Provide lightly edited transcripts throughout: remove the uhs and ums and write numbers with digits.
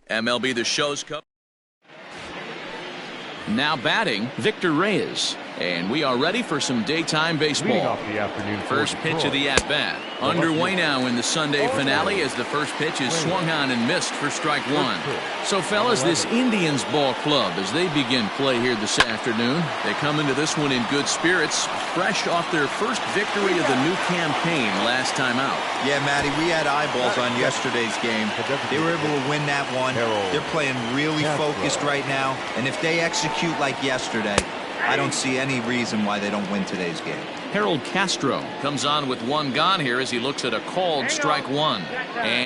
MLB The Show's coach. Now batting, Victor Reyes. And we are ready for some daytime baseball. First pitch of the at-bat. Underway now in the Sunday finale as the first pitch is swung on and missed for strike one. So, fellas, this Indians ball club, as they begin play here this afternoon, they come into this one in good spirits, fresh off their first victory of the new campaign last time out. Yeah, Matty, we had eyeballs on yesterday's game. They were able to win that one. They're playing really focused right now, and if they execute like yesterday, I don't see any reason why they don't win today's game. Harold Castro comes on with one gone here as he looks at a called strike one. And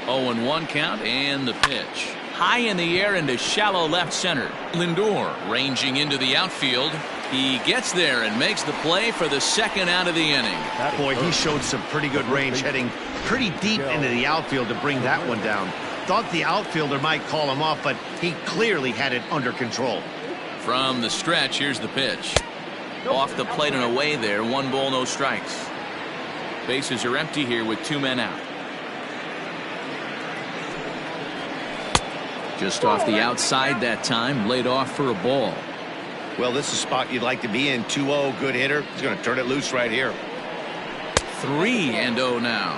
0-1 count, and the pitch. High in the air into shallow left center. Lindor ranging into the outfield. He gets there and makes the play for the second out of the inning. Boy, he showed some pretty good range, heading pretty deep into the outfield to bring that one down. Thought the outfielder might call him off, but he clearly had it under control. From the stretch, here's the pitch. Off the plate and away there. 1 ball, no strikes. Bases are empty here with 2 men out. Just off the outside that time, laid off for a ball. Well, this is a spot you'd like to be in. 2-0, good hitter. He's going to turn it loose right here. 3-0 now.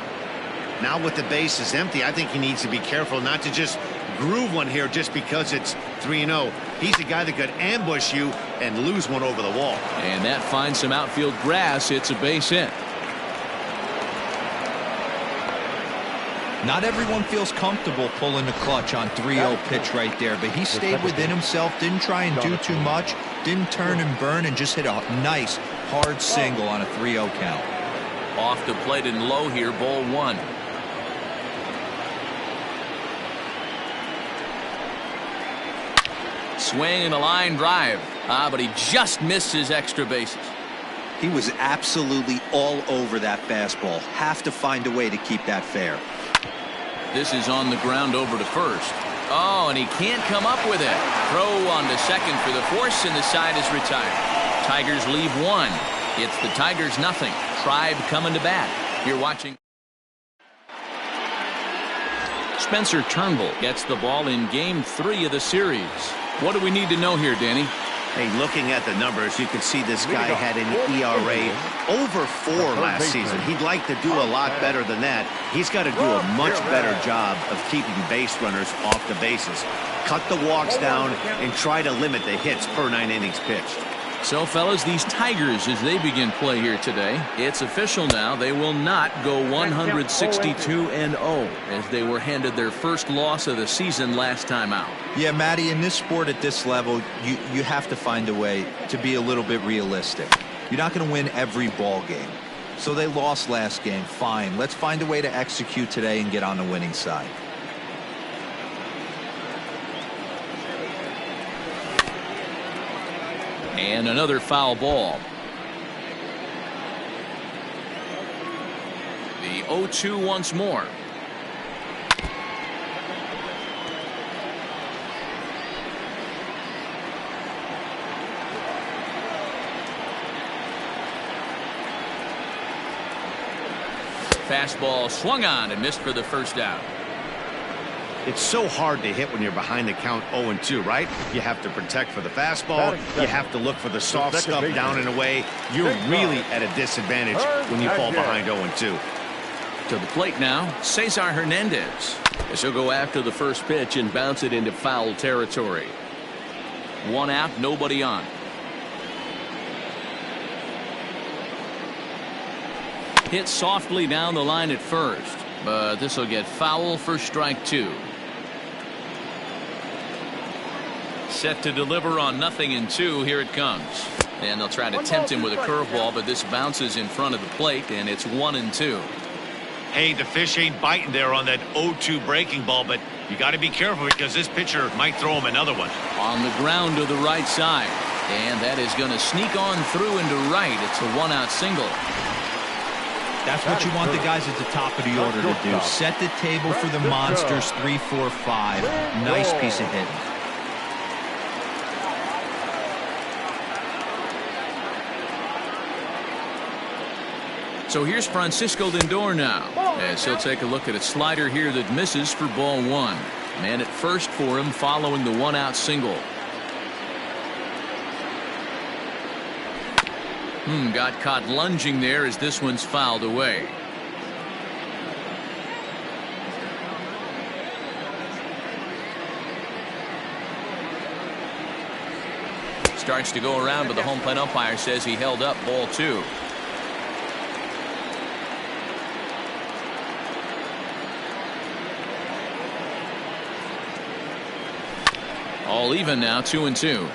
Now with the bases empty, I think he needs to be careful not to just groove one here just because it's 3-0. He's a guy that could ambush you and lose one over the wall. And that finds some outfield grass. It's a base hit. Not everyone feels comfortable pulling the clutch on 3-0 pitch right there, but he stayed within himself, didn't try and do too much, didn't turn and burn, and just hit a nice, hard single on a 3-0 count. Off the plate and low here, ball 1. Swing and a line drive. But he just missed his extra bases. He was absolutely all over that fastball. Have to find a way to keep that fair. This is on the ground over to first. Oh, and he can't come up with it. Throw on to second for the force, and the side is retired. Tigers leave 1. It's the Tigers nothing. Tribe coming to bat. You're watching. Spencer Turnbull gets the ball in game 3 of the series. What do we need to know here, Danny? Hey, looking at the numbers, you can see this guy had an ERA over 4 last season. He'd like to do a lot better than that. He's got to do a much better job of keeping base runners off the bases. Cut the walks down and try to limit the hits per 9 innings pitched. So, fellas, these Tigers, as they begin play here today, it's official now. They will not go 162-0 as they were handed their first loss of the season last time out. Yeah, Matty, in this sport at this level, you have to find a way to be a little bit realistic. You're not going to win every ball game. So they lost last game. Fine. Let's find a way to execute today and get on the winning side. And another foul ball. The 0-2 once more. Fastball swung on and missed for the first out. It's so hard to hit when you're behind the count 0-2, right? You have to protect for the fastball. You have to look for the soft stuff down and away. You're really at a disadvantage when you fall behind 0-2. To the plate now, Cesar Hernandez. As he'll go after the first pitch and bounce it into foul territory. 1 out, nobody on. Hit softly down the line at first, but this will get foul for strike 2. Set to deliver on 0-2. Here it comes. And they'll try to tempt him with a curveball, but this bounces in front of the plate, and it's 1-2. Hey, the fish ain't biting there on that 0-2 breaking ball, but you got to be careful because this pitcher might throw him another one. On the ground to the right side, and that is going to sneak on through into right. It's a 1-out single. That's what you want the guys at the top of the order to do. Set the table for the monsters. 3, 4, 5. Nice piece of hitting. So here's Francisco Lindor now, as he'll take a look at a slider here that misses for ball 1. Man at first for him following the one-out single. Got caught lunging there as this one's fouled away. Starts to go around, but the home plate umpire says he held up ball 2. All even now, 2-2.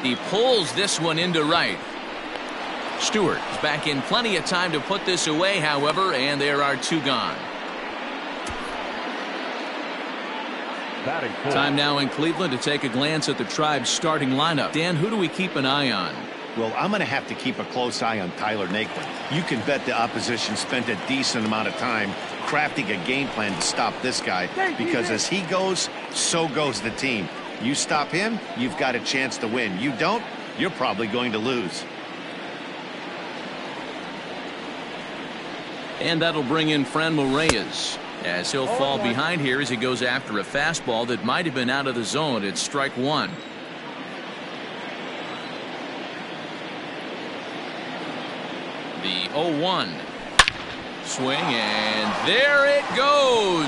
He pulls this one into right. Stewart is back in plenty of time to put this away, however, and there are 2 gone. Time now in Cleveland to take a glance at the Tribe's starting lineup. Dan, who do we keep an eye on? Well, I'm going to have to keep a close eye on Tyler Naquin. You can bet the opposition spent a decent amount of time crafting a game plan to stop this guy, because as he goes, so goes the team. You stop him, you've got a chance to win. You don't, you're probably going to lose. And that'll bring in Franmil Reyes, as he'll fall behind here as he goes after a fastball that might have been out of the zone. It's strike 1. The 0-1 swing, and there it goes.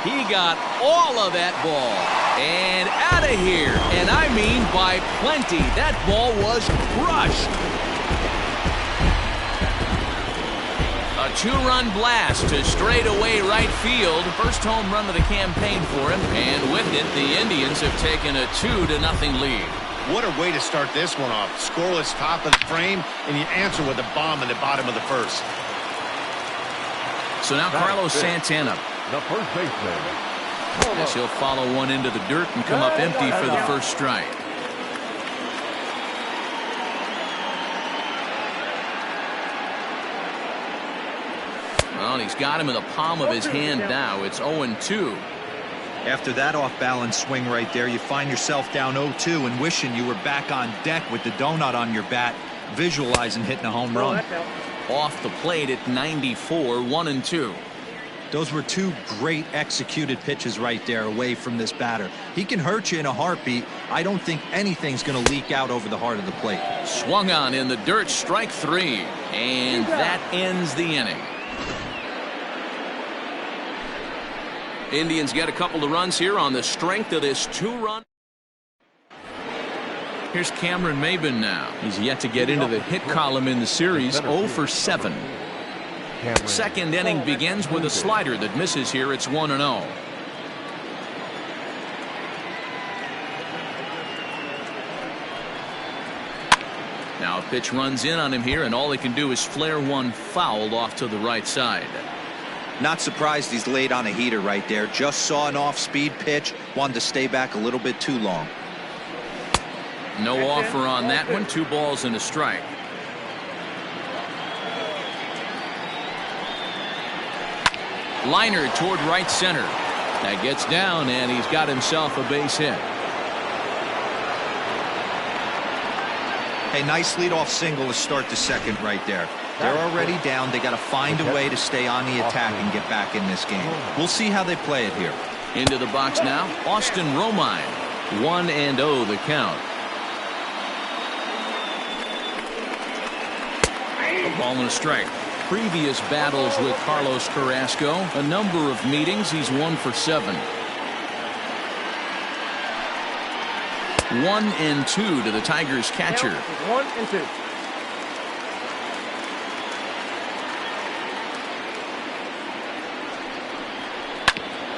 He got all of that ball and out of here, and I mean by plenty. That ball was crushed. A 2-run blast to straightaway right field. First home run of the campaign for him, and with it, the Indians have taken a 2-0 lead. What a way to start this one off. Scoreless top of the frame, and you answer with a bomb in the bottom of the first. So now Carlos Santana, the first baseman. as he'll follow one into the dirt and come up empty for the first strike. Well, and he's got him in the palm of his hand now. It's 0-2. After that off-balance swing right there, you find yourself down 0-2 and wishing you were back on deck with the donut on your bat, visualizing hitting a home run. Off the plate at 94, 1-2. Those were 2 great executed pitches right there away from this batter. He can hurt you in a heartbeat. I don't think anything's going to leak out over the heart of the plate. Swung on in the dirt, strike 3, and that ends the inning. Indians get a couple of runs here on the strength of this 2-run. Here's Cameron Maybin now. He's yet to get into the hit column in the series, 0 for 7. Second inning begins with a slider that misses here. It's 1-0. Now a pitch runs in on him here, and all he can do is flare one foul off to the right side. Not surprised he's laid on a heater right there. Just saw an off-speed pitch. Wanted to stay back a little bit too long. No offer on that one. 2 balls and a strike. Liner toward right center. That gets down, and he's got himself a base hit. Hey, nice leadoff single to start the second right there. They're already down. They got to find a way to stay on the attack and get back in this game. We'll see how they play it here. Into the box now, Austin Romine. 1-0 the count. A ball and a strike. Previous battles with Carlos Carrasco, a number of meetings, he's 1 for 7. 1-2 to the Tigers catcher. 1-2.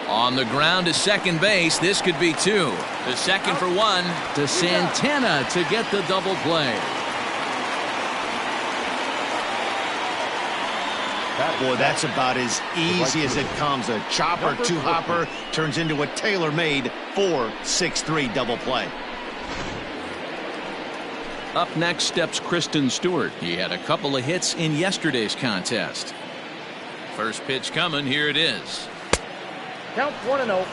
On the ground to second base. This could be 2. The second for 1 to Santana to get the double play. Boy, that's about as easy as it comes. A chopper two-hopper turns into a tailor-made 4-6-3 double play. Up next steps Kristen Stewart. He had a couple of hits in yesterday's contest. First pitch coming. Here it is. Count 1-0.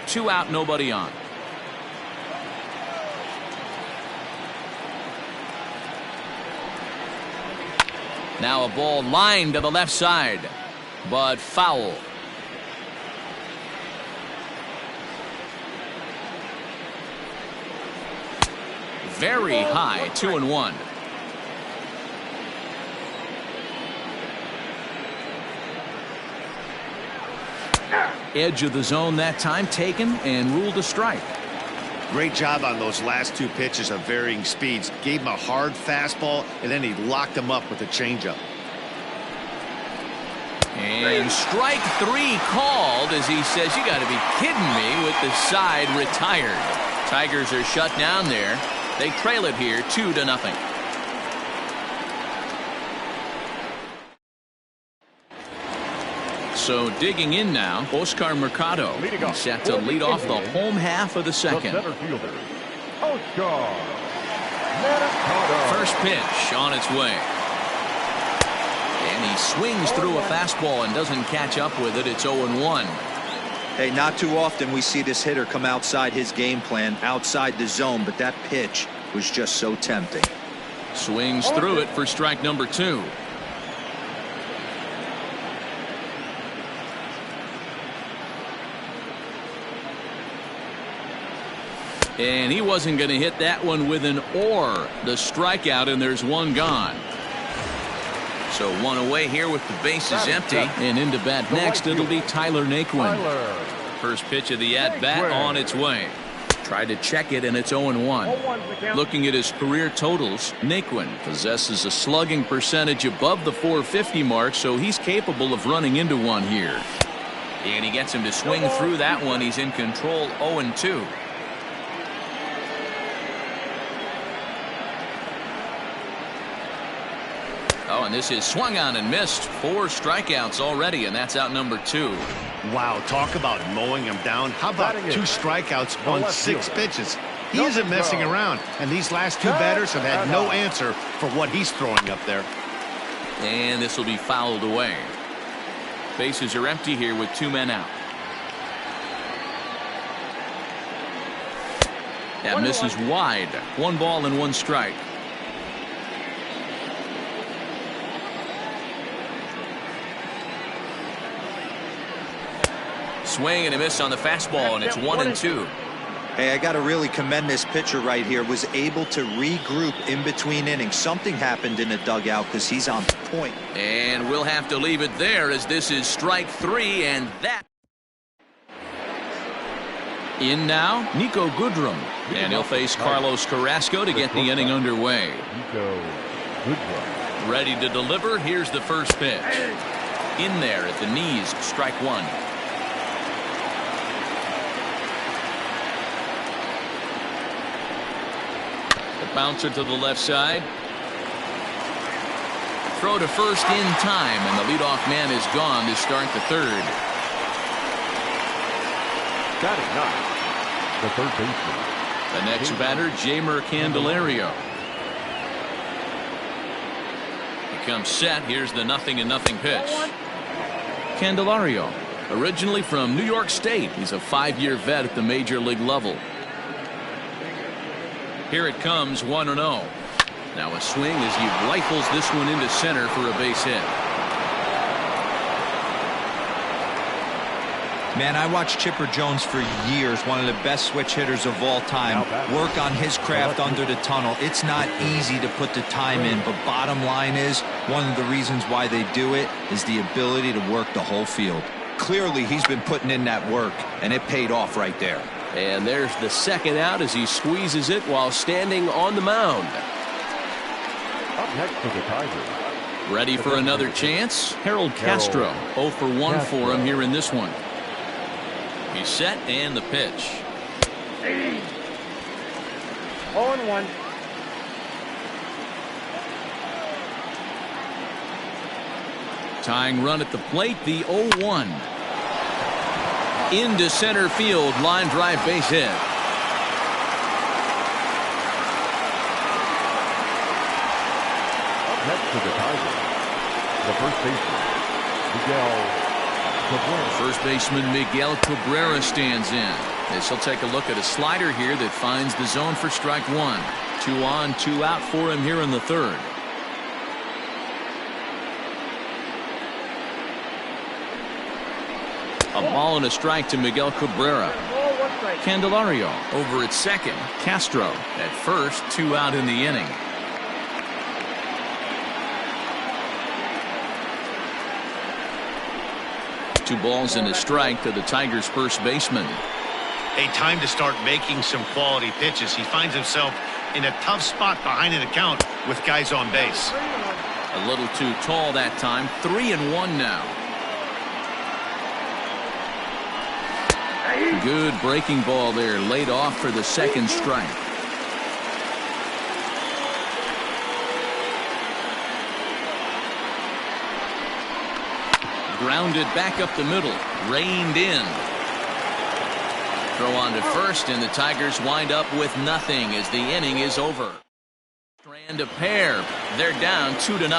2 out, nobody on. Now a ball lined to the left side, but foul. Very high, 2-1. Edge of the zone that time taken and ruled a strike. Great job on those last 2 pitches of varying speeds. Gave him a hard fastball, and then he locked him up with a changeup. And strike 3 called as he says, "You got to be kidding me," with the side retired. Tigers are shut down there. They trail it here 2-0. So digging in now, Oscar Mercado. He's set to lead off the home half of the second. First pitch on its way. And he swings through a fastball and doesn't catch up with it. It's 0-1. Hey, not too often we see this hitter come outside his game plan, outside the zone, but that pitch was just so tempting. Swings through it for strike number 2. And he wasn't going to hit that one with an or. The strikeout, and there's 1 gone. So 1 away here with the bases empty. And into bat next, it'll be Tyler Naquin. First pitch of the at-bat on its way. Tried to check it, and it's 0-1. Looking at his career totals, Naquin possesses a slugging percentage above the .450 mark, so he's capable of running into one here. And he gets him to swing through that one. He's in control, 0-2. Oh, and this is swung on and missed. 4 strikeouts already, and that's out number 2. Wow, talk about mowing him down. How about 2 strikeouts on 6 pitches? He isn't messing around, and these last 2 batters have had no answer for what he's throwing up there. And this will be fouled away. Bases are empty here with 2 men out. That misses wide. 1 ball and 1 strike. Swing and a miss on the fastball, and it's 1-2. Hey, I got to really commend this pitcher right here. Was able to regroup in between innings. Something happened in the dugout because he's on point. And we'll have to leave it there as this is strike 3, and that. In now, Nico Goodrum. And he'll face Carlos Carrasco to get the inning underway. Ready to deliver. Here's the first pitch. In there at the knees, strike 1. Bouncer to the left side. Throw to first in time, and the leadoff man is gone to start the 3rd. Batting 9, the 3rd baseman. The next batter, Jeimer Candelario. He comes set. Here's the 0-0 pitch. Candelario, originally from New York State. He's a 5-year vet at the major league level. Here it comes, 1-0. Now a swing as he rifles this one into center for a base hit. Man, I watched Chipper Jones for years, one of the best switch hitters of all time. Work on his craft under the tunnel. It's not easy to put the time in, but bottom line is, one of the reasons why they do it is the ability to work the whole field. Clearly, he's been putting in that work, and it paid off right there. And there's the second out as he squeezes it while standing on the mound. Up next for the Tigers. Ready for another chance? Harold Castro, 0 for 1 for him here in this one. He's set, and the pitch. 0-1. Tying run at the plate, the 0-1. Into center field, line drive base hit. Up next to the Tigers, the first baseman, Miguel Cabrera. First baseman Miguel Cabrera stands in. This will take a look at a slider here that finds the zone for strike one. 2 on, 2 out for him here in the third. A ball and a strike to Miguel Cabrera. Candelario over at second. Castro at first. 2 out in the inning. Two balls and a strike to the Tigers' first baseman. A time to start making some quality pitches. He finds himself in a tough spot behind an account with guys on base. A little too tall that time. 3-1 now. Good breaking ball there, laid off for the second strike. Grounded back up the middle, reined in. Throw on to first, and the Tigers wind up with nothing as the inning is over. Strand a pair. They're down 2-0.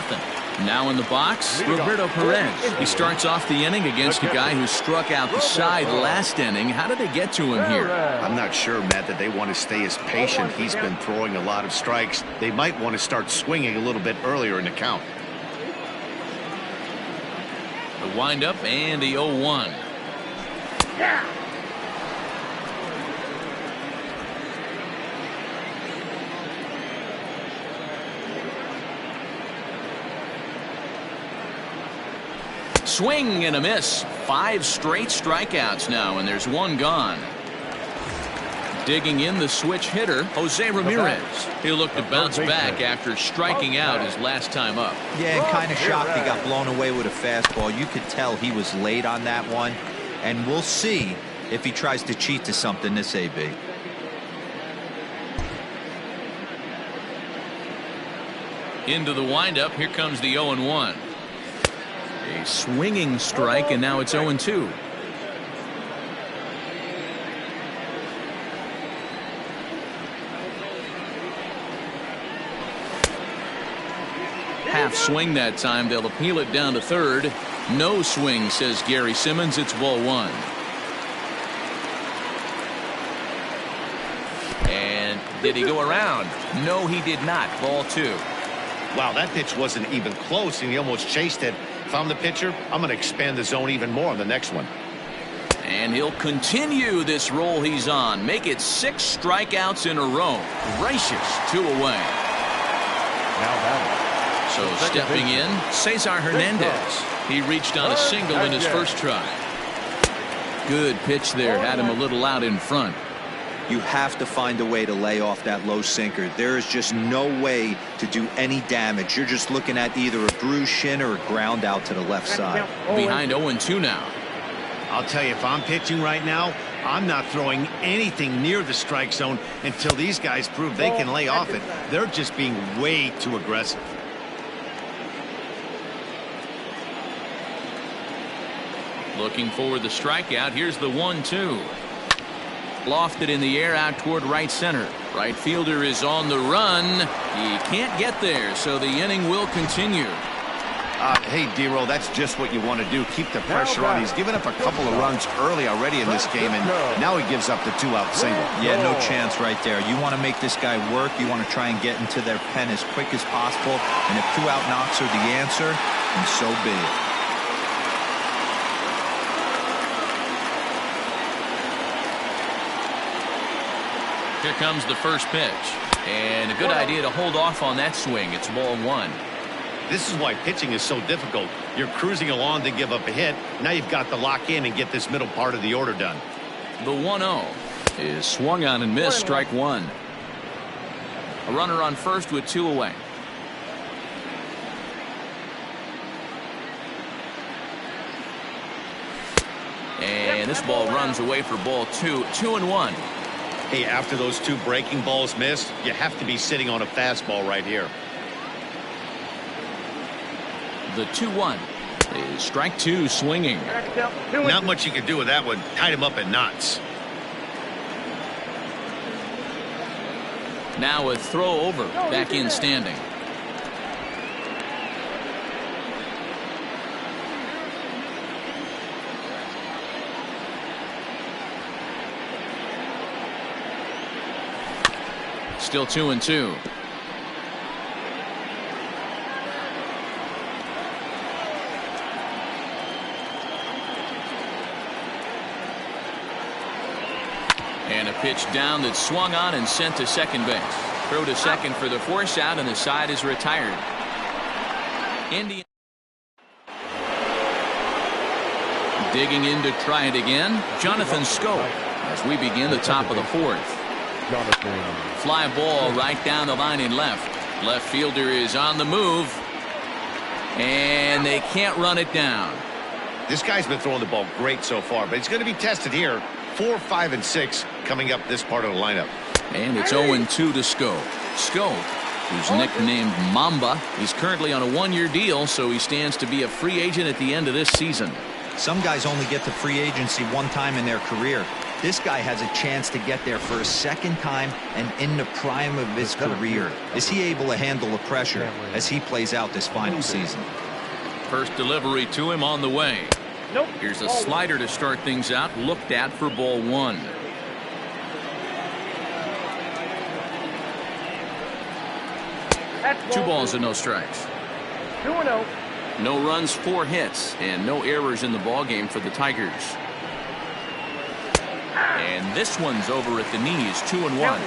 Now in the box, Roberto Perez. He starts off the inning against a guy who struck out the side last inning. How did they get to him here? I'm not sure, Matt, that they want to stay as patient. He's been throwing a lot of strikes. They might want to start swinging a little bit earlier in the count. The windup and the 0-1. Swing and a miss. 5 straight strikeouts now, and there's 1 gone. Digging in the switch hitter, Jose Ramirez. He'll look to bounce back after striking out his last time up. Yeah, and kind of shocked he got blown away with a fastball. You could tell he was late on that one, and we'll see if he tries to cheat to something this AB. Into the windup, here comes the 0-1. A swinging strike, and now it's 0-2. Half swing that time. They'll appeal it down to third. No swing, says Gary Simmons. It's ball 1. And did he go around? No, he did not. Ball 2. Wow, that pitch wasn't even close, and he almost chased it. If I'm the pitcher, I'm going to expand the zone even more on the next one. And he'll continue this roll he's on. Make it 6 strikeouts in a row. Gracious, 2 away. Now batting. So stepping in, Cesar Hernandez. He reached on a single in his first try. Good pitch there. Had him a little out in front. You have to find a way to lay off that low sinker. There is just no way to do any damage. You're just looking at either a bruised shin or a ground out to the left side. Behind 0-2 now. I'll tell you, if I'm pitching right now, I'm not throwing anything near the strike zone until these guys prove they can lay off it. They're just being way too aggressive. Looking for the strikeout. Here's the 1-2. Lofted in the air out toward right center. Right fielder is on the run. He can't get there, so the inning will continue. Hey, D-Roll, that's just what you want to do. Keep the pressure on. He's given up a couple of runs early already in this game, and now he gives up the 2-out single. Yeah, no chance right there. You want to make this guy work. You want to try and get into their pen as quick as possible, and if 2-out knocks are the answer, then so be it. Here comes the first pitch. And a good idea to hold off on that swing. It's ball 1. This is why pitching is so difficult. You're cruising along to give up a hit. Now you've got to lock in and get this middle part of the order done. The 1-0 is swung on and missed. Strike 1. A runner on first with 2 away. And this ball runs away for ball 2. 2-1. Hey, after those 2 breaking balls missed, you have to be sitting on a fastball right here. The 2-1. is strike two swinging. Not much you can do with that one. Tied him up in knots. Now a throw over, back in standing. Still 2-2. And a pitch down that swung on and sent to second base. Throw to second for the force out, and the side is retired. Indian digging in to try it again. Jonathan Scope as we begin the top of the fourth. Fly ball right down the line in left. Left fielder is on the move, and they can't run it down. This guy's been throwing the ball great so far, but he's going to be tested here. 4, 5, and 6 coming up this part of the lineup. And it's 0-2 to Scope. Scope, who's nicknamed Mamba, is currently on a one-year deal, so he stands to be a free agent at the end of this season. Some guys only get to free agency one time in their career. This guy has a chance to get there for a second time and in the prime of his career. Is he able to handle the pressure as he plays out this final season? First delivery to him on the way. Here's a slider to start things out, looked at for ball one. Two balls and no strikes. 2-0. No runs, 4 hits, and no errors in the ball game for the Tigers. And this one's over at the knees, 2-1.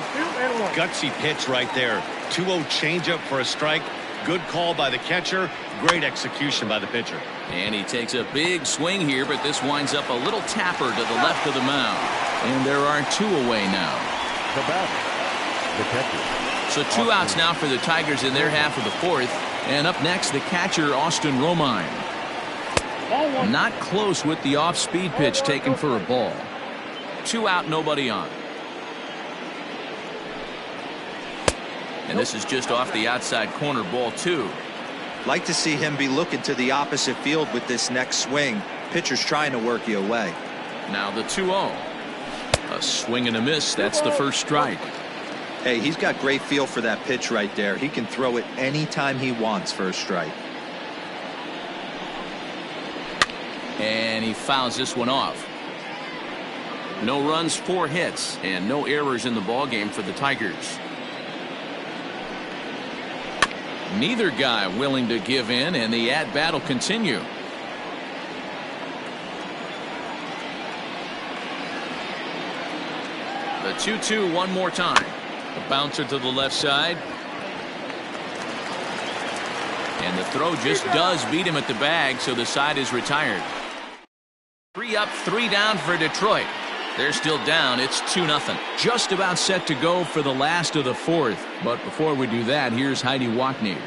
Gutsy pitch right there. 2-0 changeup for a strike. Good call by the catcher. Great execution by the pitcher. And he takes a big swing here, but this winds up a little tapper to the left of the mound. And there are 2 away now. The batter, the catcher. So 2 outs now for the Tigers in their half of the fourth. And up next, the catcher, Austin Romine. Not close with the off-speed pitch taken for a ball. 2 out, nobody on. And this is just off the outside corner, ball 2. Like to see him be looking to the opposite field with this next swing. Pitcher's trying to work you away. Now the 2-0. A swing and a miss. That's the first strike. Hey, he's got great feel for that pitch right there. He can throw it anytime he wants for a strike. And he fouls this one off. No runs, 4 hits, and no errors in the ball game for the Tigers. Neither guy willing to give in, and the at-bat will continue. The 2-2 one more time. A bouncer to the left side. And the throw just does beat him at the bag, so the side is retired. 3 up, 3 down for Detroit. They're still down. It's 2-0. Just about set to go for the last of the fourth. But before we do that, here's Heidi Wackney.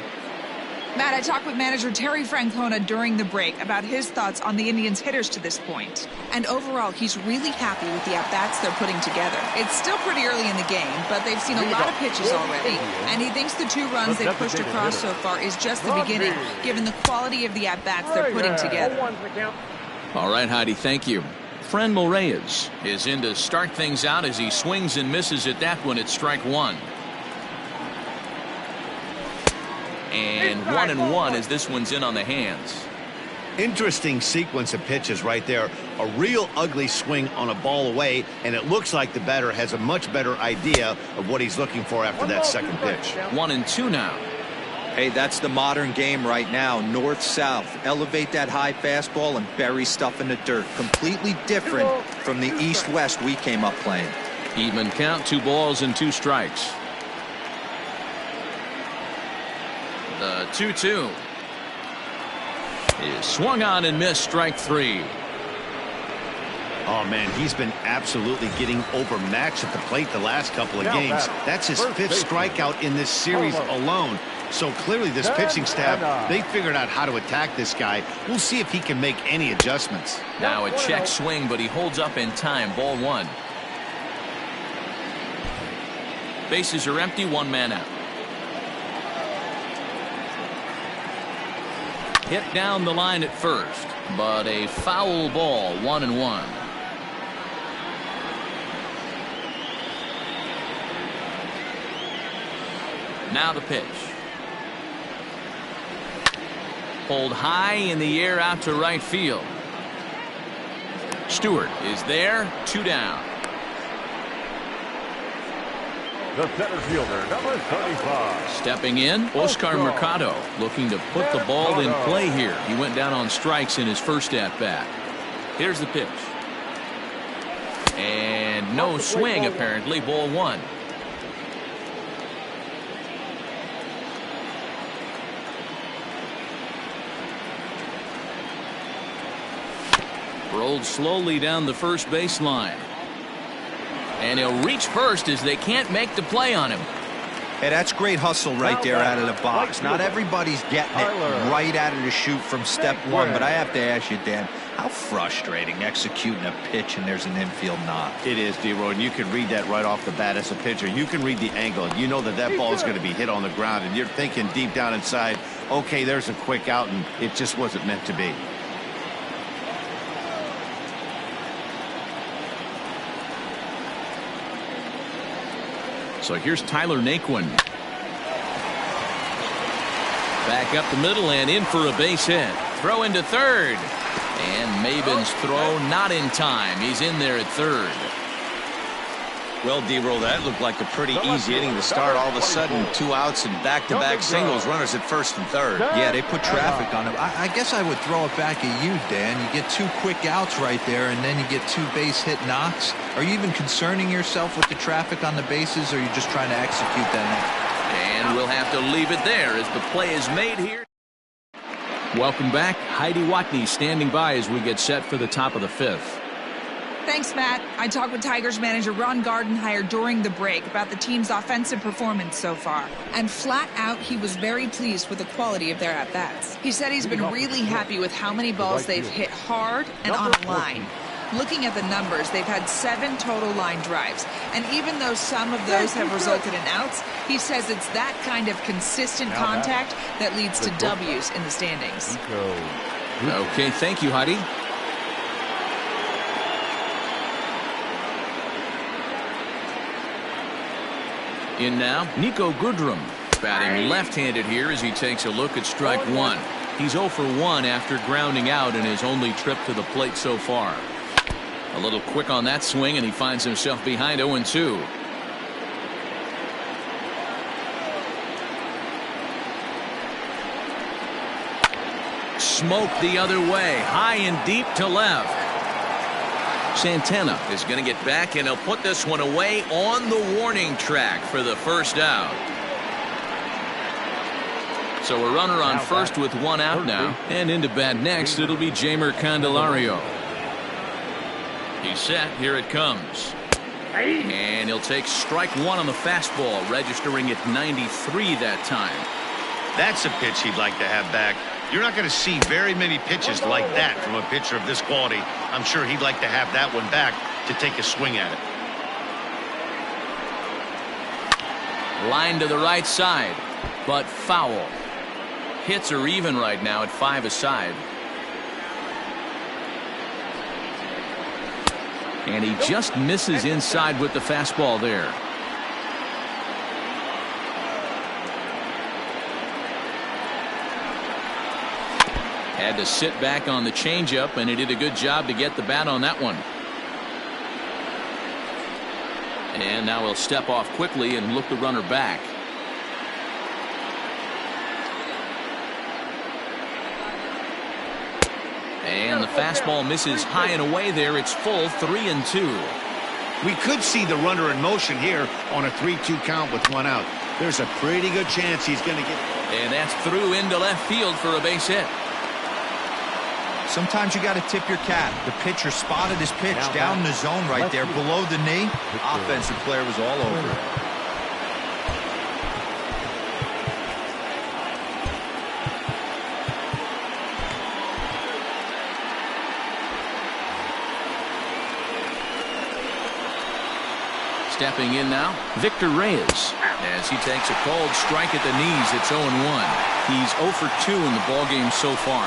Matt, I talked with manager Terry Francona during the break about his thoughts on the Indians' hitters to this point. And overall, he's really happy with the at-bats they're putting together. It's still pretty early in the game, but they've seen a lot of pitches already. And he thinks the 2 runs they've pushed across so far is just the beginning, given the quality of the at-bats they're putting together. All right, Heidi, thank you. Franmil Reyes is in to start things out as he swings and misses at that one at strike 1. And 1-1 as this one's in on the hands. Interesting sequence of pitches right there. A real ugly swing on a ball away, and it looks like the batter has a much better idea of what he's looking for after that second pitch. 1-2 now. Hey, that's the modern game right now. North-south. Elevate that high fastball and bury stuff in the dirt. Completely different from the east-west we came up playing. Even count, 2 balls and 2 strikes. The 2-2 is swung on and missed, strike 3. Oh, man, he's been absolutely getting overmatched at the plate the last couple of games. That's his 5th strikeout in this series alone. So clearly this pitching staff, they figured out how to attack this guy. We'll see if he can make any adjustments. Now a check swing, but he holds up in time. Ball 1. Bases are empty, 1 man out. Hit down the line at first, but a foul ball, 1-1. Now the pitch. Pulled high in the air out to right field. Stewart is there, 2 down. The center fielder, number 35. Stepping in, Oscar Mercado, looking to put the ball in play here. He went down on strikes in his first at-bat. Here's the pitch. And no swing, apparently, ball 1. Rolled slowly down the first baseline. And he'll reach first as they can't make the play on him. Hey, that's great hustle right there out of the box. Not everybody's getting it right out of the chute from step one, but I have to ask you, Dan, how frustrating executing a pitch and there's an infield knock. It is, D-Roy, and you can read that right off the bat as a pitcher. You can read the angle. You know that that ball is going to be hit on the ground, and you're thinking deep down inside, okay, there's a quick out, and it just wasn't meant to be. So here's Tyler Naquin. Back up the middle and in for a base hit. Throw into third. And Maben's throw not in time. He's in there at third. Well, D-Roll, that looked like a pretty easy inning to start. All of a sudden, 2 outs and back-to-back singles, runners at first and third. Yeah, they put traffic on him. I guess I would throw it back at you, Dan. You get 2 quick outs right there, and then you get 2 base hit knocks. Are you even concerning yourself with the traffic on the bases, or are you just trying to execute that? And we'll have to leave it there as the play is made here. Welcome back. Heidi Watney standing by as we get set for the top of the 5th. Thanks, Matt. I talked with Tigers manager Ron Gardenhire during the break about the team's offensive performance so far. And flat out, he was very pleased with the quality of their at-bats. He said he's been really happy with how many balls they've hit hard and on a line. Looking at the numbers, they've had 7 total line drives. And even though some of those have resulted in outs, he says it's that kind of consistent contact that leads to W's in the standings. Okay, thank you, Heidi. In now, Nico Goodrum, batting left-handed here as he takes a look at strike 1. He's 0 for 1 after grounding out in his only trip to the plate so far. A little quick on that swing, and he finds himself behind 0-2. Smoked the other way, high and deep to left. Santana is going to get back, and he'll put this one away on the warning track for the first out. So a runner on first with 1 out now, and into bat next, it'll be Jeimer Candelario. He's set, here it comes. And he'll take strike 1 on the fastball, registering at 93 that time. That's a pitch he'd like to have back. You're not going to see very many pitches like that from a pitcher of this quality. I'm sure he'd like to have that one back to take a swing at it. Line to the right side, but foul. Hits are even right now at 5 aside. And he just misses inside with the fastball there. Had to sit back on the changeup, and he did a good job to get the bat on that one. And now he'll step off quickly and look the runner back. And the fastball misses high and away there. It's full, 3-2. We could see the runner in motion here on a 3-2 count with 1 out. There's a pretty good chance he's going to get. And that's through into left field for a base hit. Sometimes you got to tip your cap. The pitcher spotted his pitch down in the zone right there below the knee. Offensive player was all over it. Stepping in now, Victor Reyes. As he takes a cold strike at the knees, it's 0-1. He's 0 for 2 in the ballgame so far.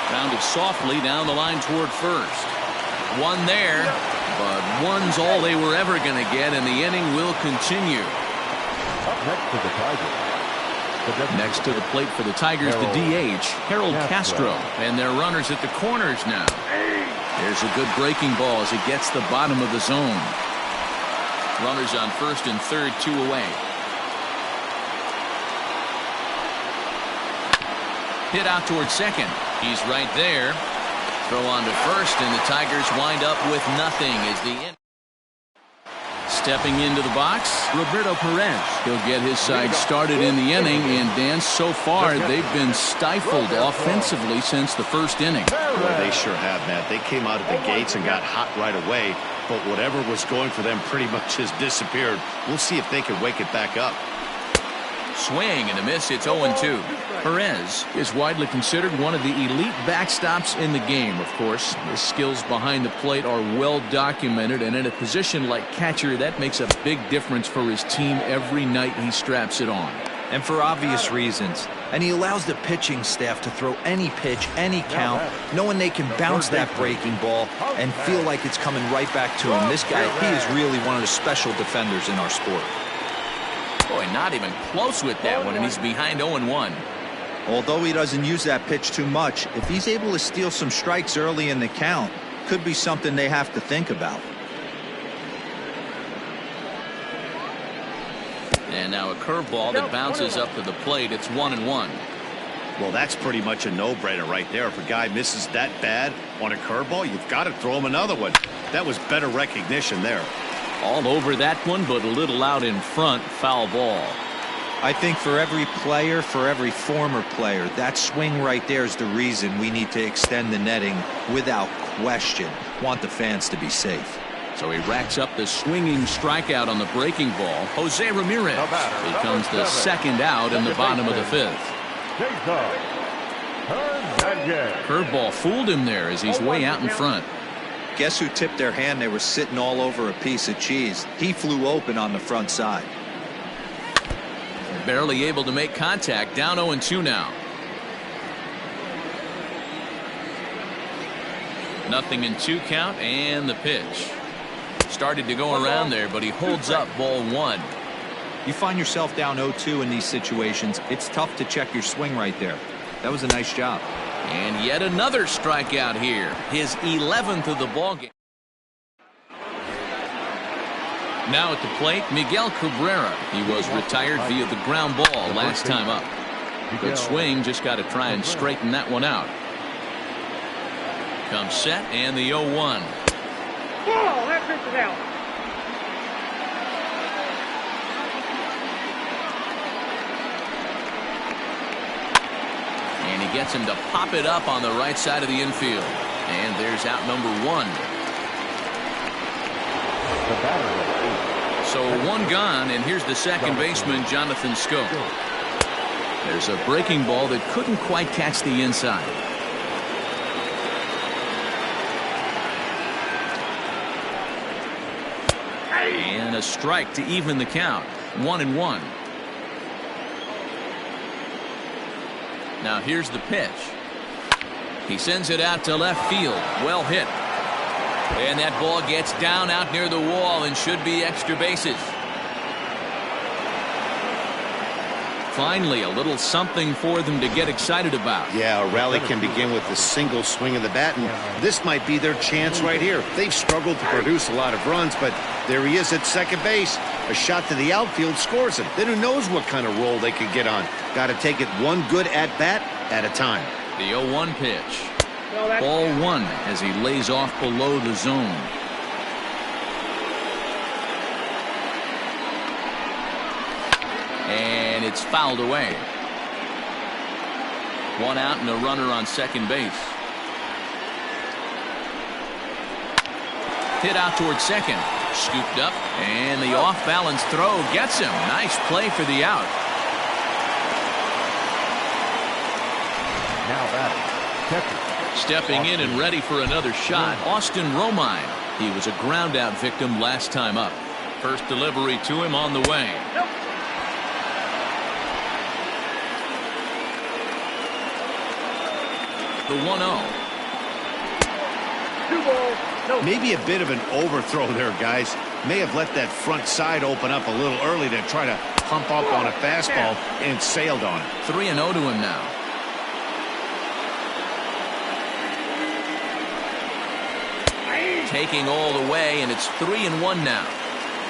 Grounded softly down the line toward first. One there, but one's all they were ever going to get, and the inning will continue. Up next to the Tigers. Next to the plate for the Tigers, the DH, Harold Castro. And their runners at the corners now. There's a good breaking ball as it gets the bottom of the zone. Runners on first and third, 2 away. Hit out towards second. He's right there. Throw on to first, and the Tigers wind up with nothing as the inning. Stepping into the box, Roberto Perez. He'll get his side started in the inning, and Dan, so far they've been stifled offensively since the first inning. Boy, they sure have, Matt. They came out of the gates and got hot right away, but whatever was going for them pretty much has disappeared. We'll see if they can wake it back up. Swing and a miss. It's 0-2. Perez is widely considered one of the elite backstops in the game. Of course, his skills behind the plate are well documented, and in a position like catcher, that makes a big difference for his team every night he straps it on. And for obvious reasons. And he allows the pitching staff to throw any pitch, any count, knowing they can bounce that breaking ball and feel like it's coming right back to him. This guy, he is really one of the special defenders in our sport. Boy, not even close with that one, and he's behind 0-1. Although he doesn't use that pitch too much, if he's able to steal some strikes early in the count, could be something they have to think about. And now a curveball that bounces up to the plate. It's 1-1. Well, that's pretty much a no-brainer right there. If a guy misses that bad on a curveball, you've got to throw him another one. That was better recognition there. All over that one, but a little out in front. Foul ball. I think for every player, for every former player, that swing right there is the reason we need to extend the netting without question. Want the fans to be safe. So he racks up the swinging strikeout on the breaking ball. Jose Ramirez becomes the second out in the bottom of the fifth. Curveball fooled him there as he's way out in front. Guess who tipped their hand? They were sitting all over a piece of cheese. He flew open on the front side. Barely able to make contact. Down 0-2 now. Nothing in 2 count, and the pitch. Started to go around there, but he holds up ball 1. You find yourself down 0-2 in these situations, it's tough to check your swing right there. That was a nice job. And yet another strikeout here. His 11th of the ballgame. Now at the plate, Miguel Cabrera. He was retired via the ground ball last time up. Good swing, just got to try and straighten that one out. Comes set, and the 0-1. Ball, that pitch is out. And he gets him to pop it up on the right side of the infield. And there's out number 1. So 1 gone, and here's the second baseman, Jonathan Schoop. There's a breaking ball that couldn't quite catch the inside. And a strike to even the count. 1-1. Now here's the pitch. He sends it out to left field. Well hit. And that ball gets down out near the wall and should be extra bases. Finally, a little something for them to get excited about. Yeah, a rally can begin with a single swing of the bat, and this might be their chance right here. They've struggled to produce a lot of runs, but there he is at second base. A shot to the outfield scores him. Then who knows what kind of roll they could get on. Got to take it one good at-bat at a time. The 0-1 pitch. Ball 1 as he lays off below the zone. And it's fouled away. 1 out and a runner on second base. Hit out towards second. Scooped up, and the off-balance throw gets him. Nice play for the out. Now batting, catcher. Stepping in and ready for another shot, Austin Romine. He was a ground out victim last time up. First delivery to him on the way. Nope. The 1-0. 2 balls. No. Maybe a bit of an overthrow there, guys. May have let that front side open up a little early to try to pump up on a fastball and sailed on it. 3-0 to him now. Taking all the way, and it's 3-1 now.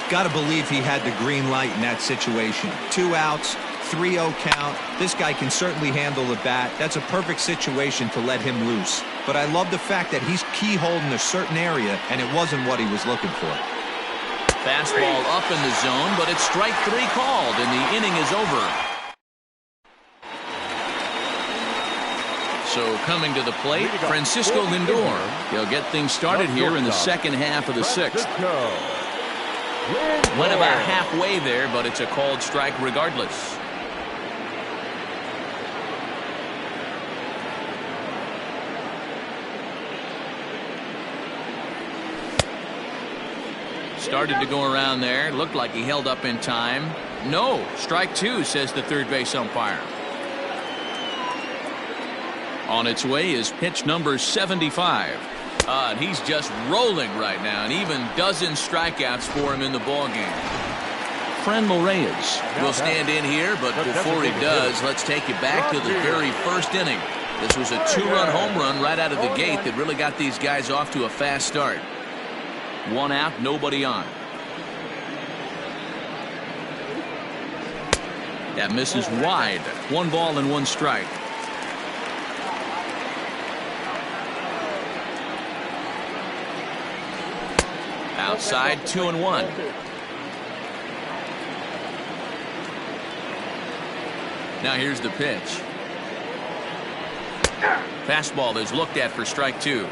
Got to believe he had the green light in that situation. 2 outs, 3-0 count. This guy can certainly handle the bat. That's a perfect situation to let him loose. But I love the fact that he's keyholding a certain area, and it wasn't what he was looking for. Fastball up in the zone, but it's strike 3 called, and the inning is over. So coming to the plate, Francisco Lindor. He'll get things started here in the second half of the 6th. Went about halfway there, but it's a called strike regardless. Started to go around there. Looked like he held up in time. No, strike 2, says the third base umpire. On its way is pitch number 75. And he's just rolling right now, and even dozen strikeouts for him in the ballgame. Franmil Reyes will stand in here, but before he does, let's take you back to the very first inning. This was a 2-run home run right out of the gate that really got these guys off to a fast start. 1 out, nobody on. That misses wide. 1 ball and 1 strike. Outside, 2-1. Now here's the pitch. Fastball is looked at for strike 2.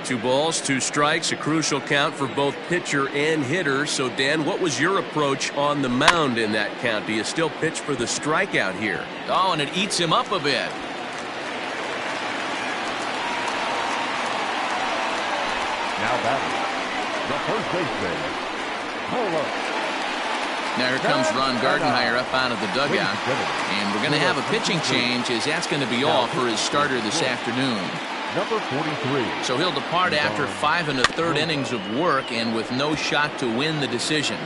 2 balls, 2 strikes, a crucial count for both pitcher and hitter. So, Dan, what was your approach on the mound in that count? Do you still pitch for the strikeout here? Oh, and it eats him up a bit. Now batting, the first baseman, Polo. Now here comes Ron Gardenhire up out of the dugout. And we're going to have a pitching change, as that's going to be off for his starter this afternoon. Number 43. So he'll depart after 5 1/3 innings of work and with no shot to win the decision.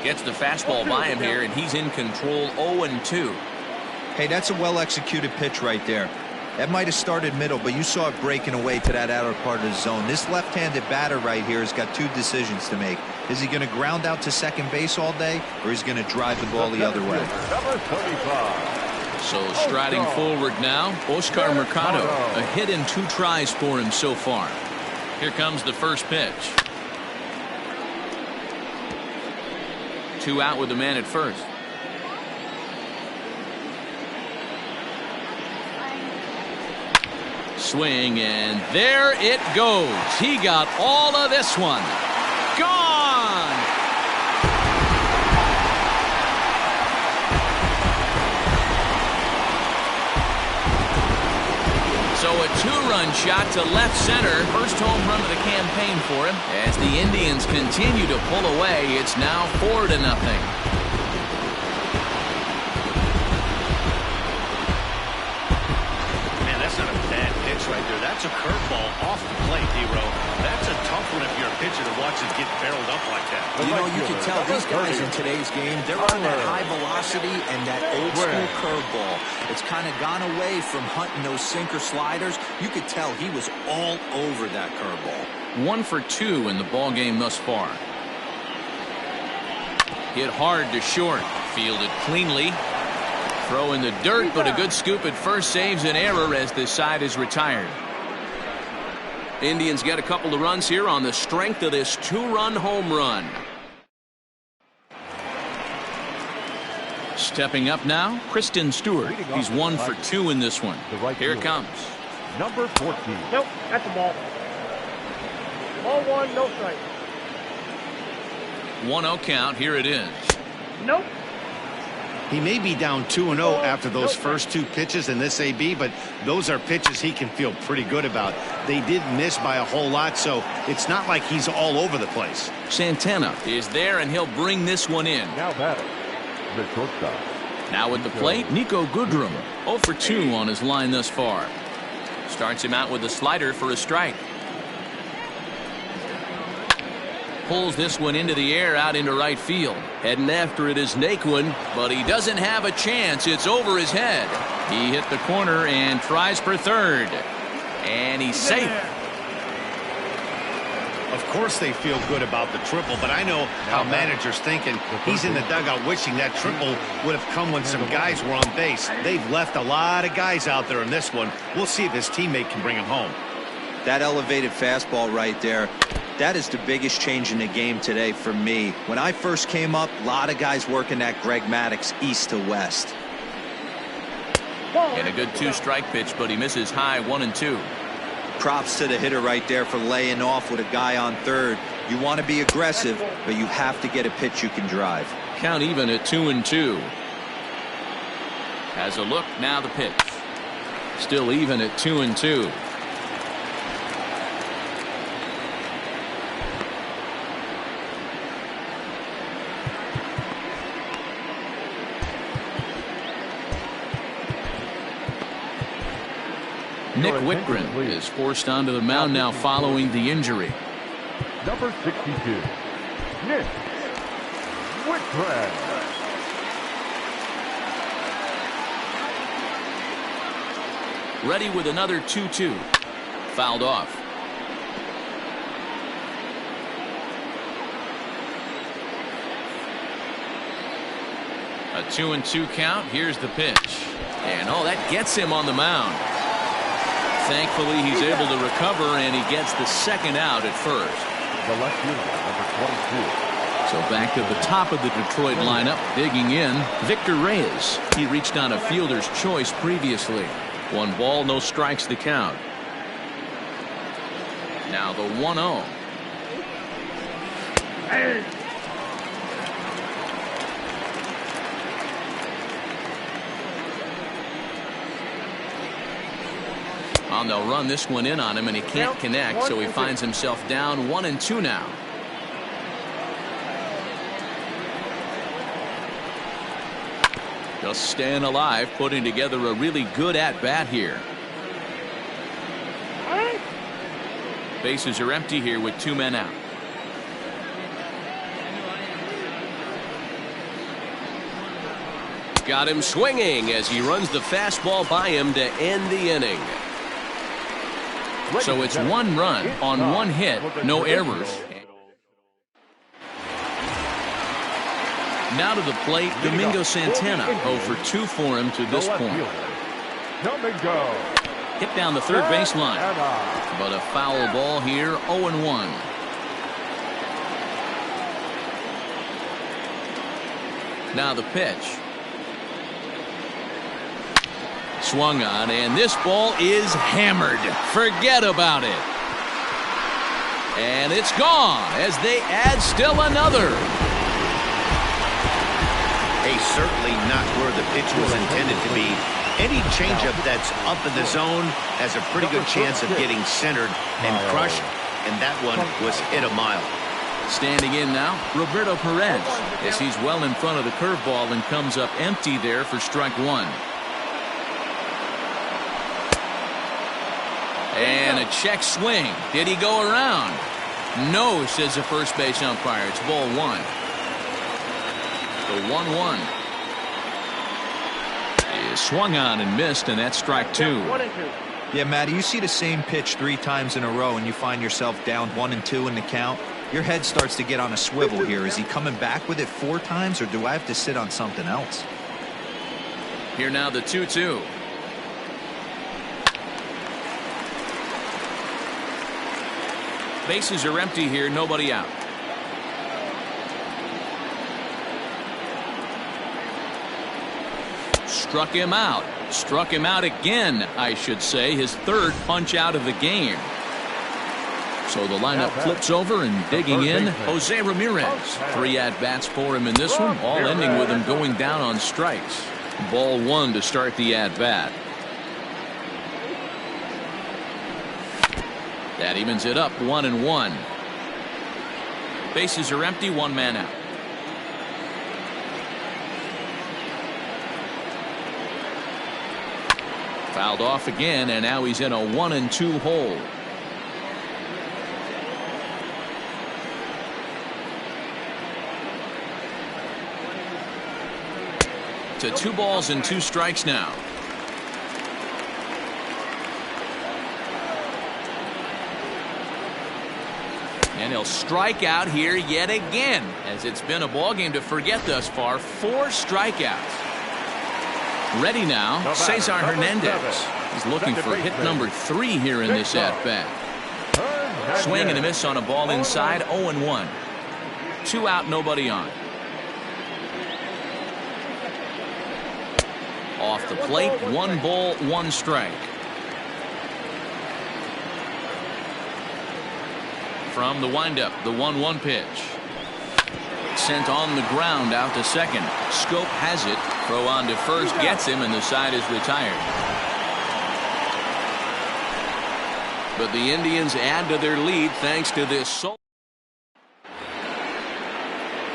Gets the fastball by him here, and he's in control. 0-2. Hey, that's a well-executed pitch right there. That might have started middle, but you saw it breaking away to that outer part of the zone. This left-handed batter right here has got 2 decisions to make. Is he going to ground out to second base all day, or is he going to drive the ball the other way? Number 25. So striding forward now, Oscar Mercado. A hit in 2 tries for him so far. Here comes the first pitch. 2 out with the man at first. Swing, and there it goes. He got all of this one. Gone! So a 2-run shot to left center. First home run of the campaign for him. As the Indians continue to pull away, it's now 4-0. Right there. That's a curveball off the plate, Hero. That's a tough one if you're a pitcher to watch it get barreled up like that. You know, you can tell these guys in today's game, they're on that high velocity and that old school curveball. It's kind of gone away from hunting those sinker sliders. You could tell he was all over that curveball. 1 for 2 in the ball game thus far. Hit hard to short. Fielded cleanly. Throw in the dirt, but a good scoop at first saves an error as this side is retired. Indians get a couple of runs here on the strength of this 2-run home run. Stepping up now, Kristen Stewart. He's 1 for 2 in this one. Here it comes. Number 14. Nope, that's a ball. Ball 1, no strike. 1-0 count. Here it is. Nope. He may be down 2-0 after those first 2 pitches in this AB, but those are pitches he can feel pretty good about. They did miss by a whole lot, so it's not like he's all over the place. Santana is there, and he'll bring this one in. Now batting, the shortstop. Now at the plate, Nico Goodrum. 0 for 2 on his line thus far. Starts him out with a slider for a strike. Pulls this one into the air out into right field. Heading after it is Naquin, but he doesn't have a chance. It's over his head. He hit the corner and tries for third. And he's safe. Of course they feel good about the triple, but I know how managers thinking. He's in the dugout wishing that triple would have come when some guys were on base. They've left a lot of guys out there in this one. We'll see if his teammate can bring him home. That elevated fastball right there, that is the biggest change in the game today for me. When I first came up, a lot of guys working that Greg Maddux east to west. And a good 2-strike pitch, but he misses high 1-2. Props to the hitter right there for laying off with a guy on third. You want to be aggressive, but you have to get a pitch you can drive. Count even at 2-2. Has a look, now the pitch. Still even at 2-2. Nick Whitgren is forced onto the mound now following the injury. Number 62, Nick Whitgren. Ready with another 2-2. Fouled off. A 2-2 count. Here's the pitch. And oh, that gets him on the mound. Thankfully, he's able to recover, and he gets the second out at first. The left fielder, number 22. So back to the top of the Detroit lineup, digging in, Victor Reyes. He reached on a fielder's choice previously. 1 ball, no strikes the count. Now the 1-0. Hey. They'll run this one in on him, and he can't connect, so he finds himself down 1-2 now. Just staying alive, putting together a really good at-bat here. Bases are empty here with 2 men out. Got him swinging as he runs the fastball by him to end the inning. So it's 1 run on 1 hit, no errors. Now to the plate, Domingo Santana. 0 for 2 for him to this point. Hit down the third baseline, but a foul ball here, 0-1. Now the pitch. Swung on, and this ball is hammered. Forget about it. And it's gone as they add still another. Hey, certainly not where the pitch was intended to be. Any changeup that's up in the zone has a pretty good chance of getting centered and crushed, and that one was hit a mile. Standing in now, Roberto Perez, as he's well in front of the curveball and comes up empty there for strike 1. And a check swing. Did he go around? No, says the first base umpire. It's ball 1. The 1-1 is swung on and missed, and that's strike 2. Yeah, Matty, you see the same pitch 3 times in a row and you find yourself down 1-2 in the count. Your head starts to get on a swivel here. Is he coming back with it 4 times, or do I have to sit on something else? Here now the 2-2. Bases are empty here, nobody out. Struck him out. Struck him out again, I should say. His 3rd punch out of the game. So the lineup flips over and digging in, Jose Ramirez. 3 at-bats for him in this one, all ending with him going down on strikes. Ball 1 to start the at-bat. That evens it up 1-1. Bases are empty, 1 man out. Fouled off again, and now he's in a 1-2 hole. To 2 balls and 2 strikes now. And he'll strike out here yet again, as it's been a ball game to forget thus far. 4 strikeouts. Ready now, Cesar Hernandez. He's looking for hit number 3 here in this at-bat. Swing and a miss on a ball inside, 0-1. 2 out, nobody on. Off the plate, 1 ball, 1 strike. From the windup, the 1-1 pitch. Sent on the ground out to second. Scope has it. Throw on to first gets him, and the side is retired. But the Indians add to their lead thanks to this.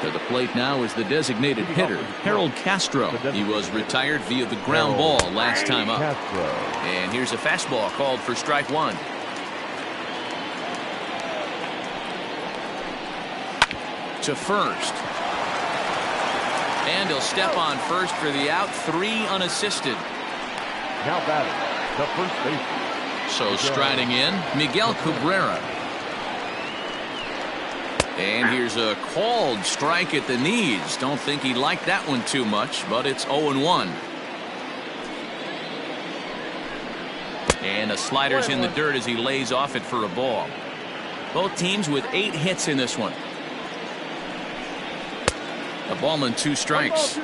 To the plate now is the designated hitter, Harold Castro. He was retired via the ground ball last time up. And here's a fastball called for strike 1. To first. And he'll step on first for the out. 3 unassisted. Now batting, the first baseman. So striding in, Miguel Cabrera. And here's a called strike at the knees. Don't think he liked that one too much, but it's 0-1. And the slider's in the dirt as he lays off it for a ball. Both teams with 8 hits in this one. A ball and 2 strikes.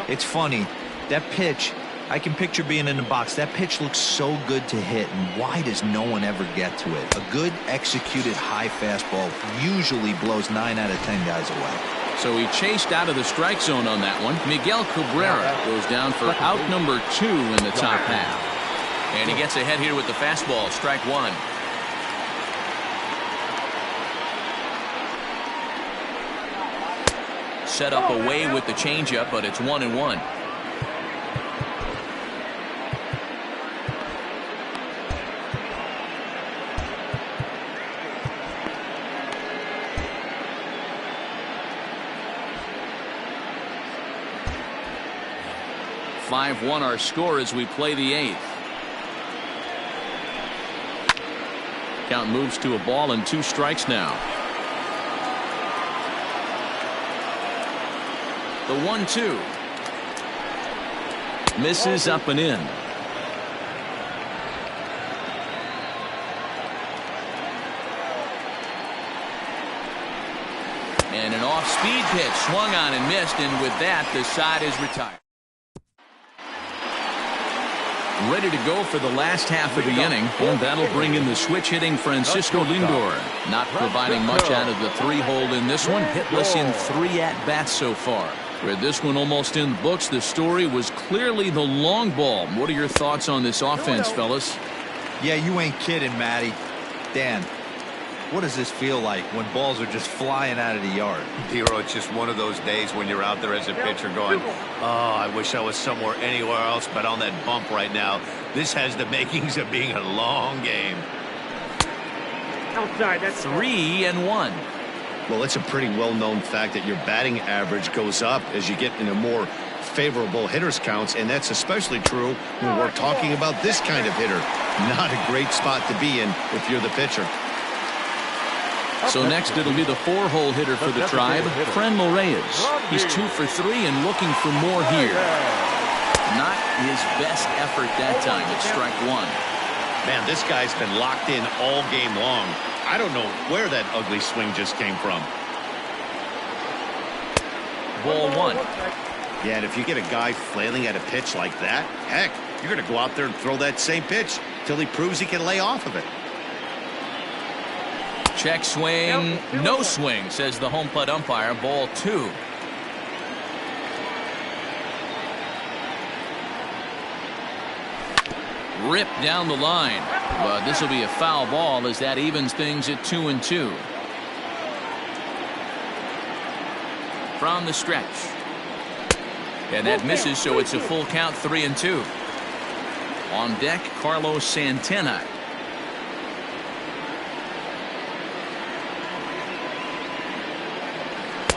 It's funny, that pitch, I can picture being in the box. That pitch looks so good to hit, and why does no one ever get to it? A good executed high fastball usually blows 9 out of 10 guys away. So he chased out of the strike zone on that one. Miguel Cabrera goes down for out number 2 in the top half. And he gets ahead here with the fastball, strike 1. Set up away with the changeup, but it's 1-1. (5-1) our score as we play the 8th. Count moves to a ball and 2 strikes now. The 1-2. Misses up and in. And an off-speed pitch swung on and missed, and with that the side is retired. Ready to go for the last half of the inning, and that'll bring in the switch-hitting Francisco Lindor. Not providing much out of the 3-hole in this one. Hitless in 3 at-bats so far. With this one almost in the books, the story was clearly the long ball. What are your thoughts on this offense, fellas? Yeah, you ain't kidding, Matty. Dan, what does this feel like when balls are just flying out of the yard? Hero, it's just one of those days when you're out there as a pitcher going, oh, I wish I was somewhere anywhere else but on that bump right now. This has the makings of being a long game. Outside, that's 3-1. Well, it's a pretty well-known fact that your batting average goes up as you get into more favorable hitters counts, and that's especially true when we're talking about this kind of hitter. Not a great spot to be in if you're the pitcher. So next it'll be the 4-hole hitter for the Tribe, Franmil Reyes. He's 2 for 3 and looking for more here. Not his best effort that time. It's strike 1. Man, this guy's been locked in all game long. I don't know where that ugly swing just came from. Ball 1. Yeah, and if you get a guy flailing at a pitch like that, heck, you're going to go out there and throw that same pitch till he proves he can lay off of it. Check swing, no swing, says the home plate umpire. Ball 2. Ripped down the line, but this will be a foul ball as that evens things at 2-2. From the stretch, and that misses, so it's a full count. 3-2. On deck, Carlos Santana.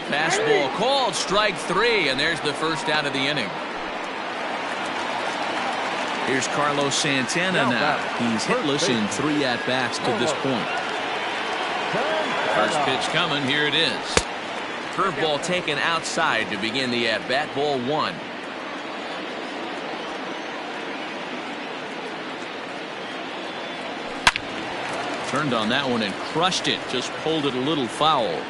Fastball called, strike 3, and there's the first out of the inning. Here's Carlos Santana now. He's hitless in 3 at-bats to this point. First pitch coming. Here it is. Curveball taken outside to begin the at-bat. Ball 1. Turned on that one and crushed it. Just pulled it a little foul.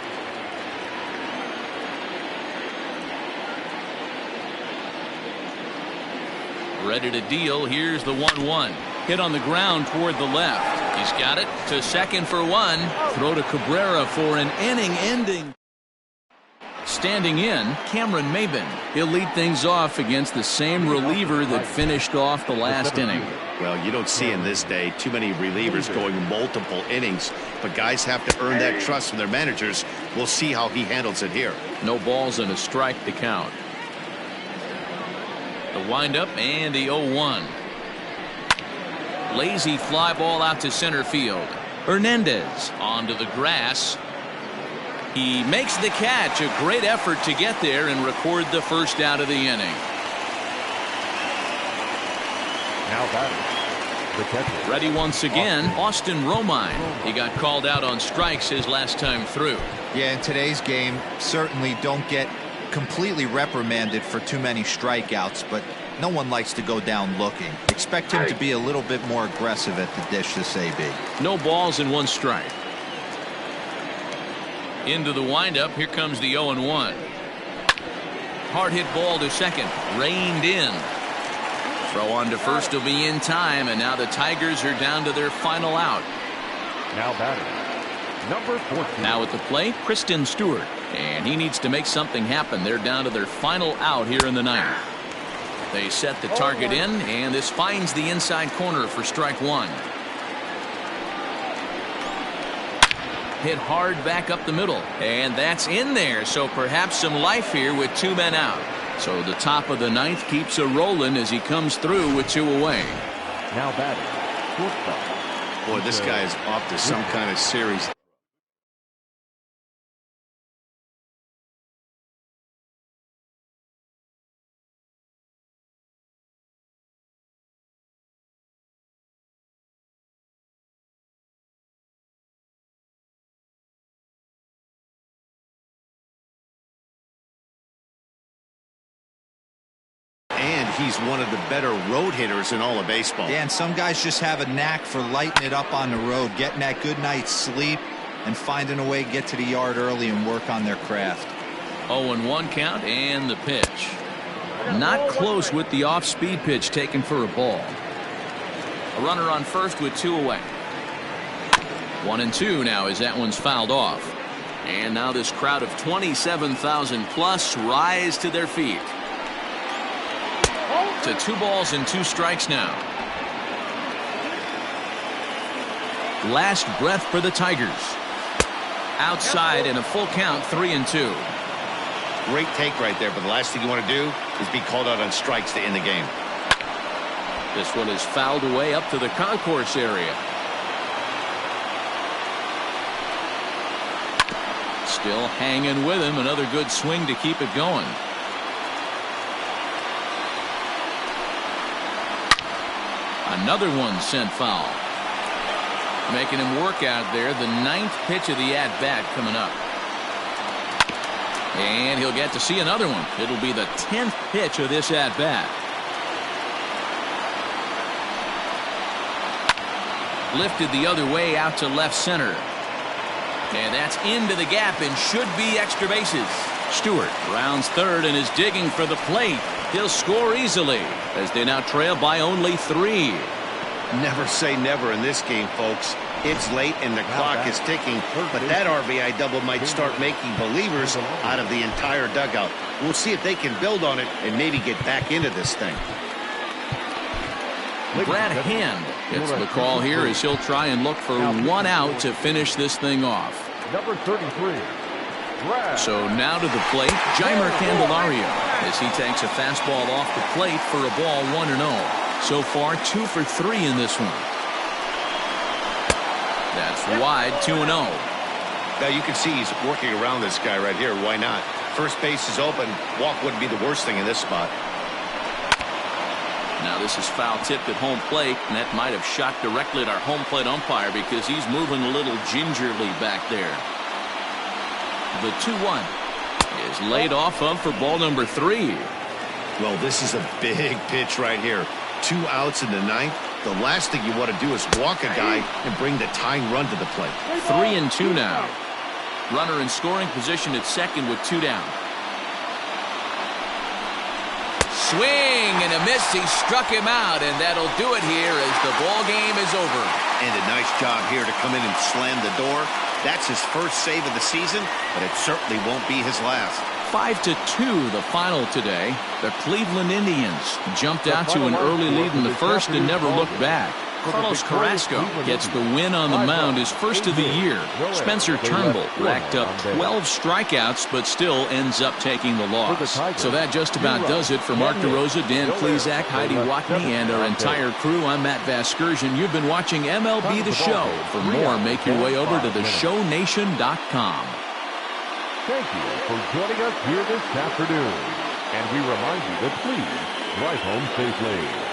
Ready to deal. Here's the 1-1. Hit on the ground toward the left. He's got it to second for 1. Throw to Cabrera for an inning-ending. Standing in, Cameron Maben. He'll lead things off against the same reliever that finished off the last inning. Well, you don't see in this day too many relievers going multiple innings, but guys have to earn that trust from their managers. We'll see how he handles it here. No balls and a strike to count. The windup and the 0-1. Lazy fly ball out to center field. Hernandez onto the grass. He makes the catch. A great effort to get there and record the first out of the inning. Now batting, the catcher. Ready once again, Austin Romine. He got called out on strikes his last time through. Yeah, in today's game, certainly don't get completely reprimanded for too many strikeouts, but no one likes to go down looking. Expect him to be a little bit more aggressive at the dish this AB. No balls and 1 strike. Into the windup. Here comes the 0-1. Hard hit ball to second. Reined in. Throw on to first will be in time, and now the Tigers are down to their final out. Now batting, number 14. Now at the plate, Kristen Stewart. And he needs to make something happen. They're down to their final out here in the 9th. They set the target in, and this finds the inside corner for strike 1. Hit hard back up the middle, and that's in there. So perhaps some life here with 2 men out. So the top of the 9th keeps a rolling as he comes through with 2 away. Now batting, shortstop. Boy, this guy is off to some kind of series. And he's one of the better road hitters in all of baseball. Yeah, and some guys just have a knack for lighting it up on the road, getting that good night's sleep, and finding a way to get to the yard early and work on their craft. 0-1 count and the pitch. Not close with the off-speed pitch taken for a ball. A runner on first with 2 away. 1-2 now as that one's fouled off. And now this crowd of 27,000 plus rise to their feet. To 2 balls and 2 strikes now. Last breath for the Tigers. Outside and a full count. 3-2. Great take right there, but the last thing you want to do is be called out on strikes to end the game. This one is fouled away up to the concourse area. Still hanging with him. Another good swing to keep it going. Another one sent foul. Making him work out there. The 9th pitch of the at-bat coming up. And he'll get to see another one. It'll be the 10th pitch of this at-bat. Lifted the other way out to left center. And that's into the gap and should be extra bases. Stewart rounds third and is digging for the plate. He'll score easily as they now trail by only 3. Never say never in this game, folks. It's late and the clock is ticking, but that RBI double might start making believers out of the entire dugout. We'll see if they can build on it and maybe get back into this thing. Brad Hand gets the call here as he'll try and look for one out to finish this thing off. Number 33. So now to the plate, Jeimer Candelario, as he takes a fastball off the plate for a ball 1-0. So far 2 for 3 in this one. That's wide, 2-0. Now you can see he's working around this guy right here. Why not? First base is open. Walk wouldn't be the worst thing in this spot. Now this is foul tipped at home plate, and that might have shot directly at our home plate umpire because he's moving a little gingerly back there. The 2-1 is laid off of for ball number 3. Well, this is a big pitch right here. 2 outs in the 9th. The last thing you want to do is walk a guy and bring the tying run to the plate. 3-2 now. Runner in scoring position at second with 2 down. Swing and a miss. He struck him out, and that'll do it here as the ball game is over. And a nice job here to come in and slam the door. That's his first save of the season, but it certainly won't be his last. 5-2 the final today. The Cleveland Indians jumped out to an early lead in the first and never looked back. Carlos Carrasco gets the win on the mound, his first of the year. Spencer Turnbull racked up 12 strikeouts, but still ends up taking the loss. So that just about does it for Mark DeRosa, Dan Plesac, Heidi Watney, and our entire crew. I'm Matt Vasgersian. You've been watching MLB The Show. For more, make your way over to theshownation.com. Thank you for joining us here this afternoon. And we remind you to please drive home safely.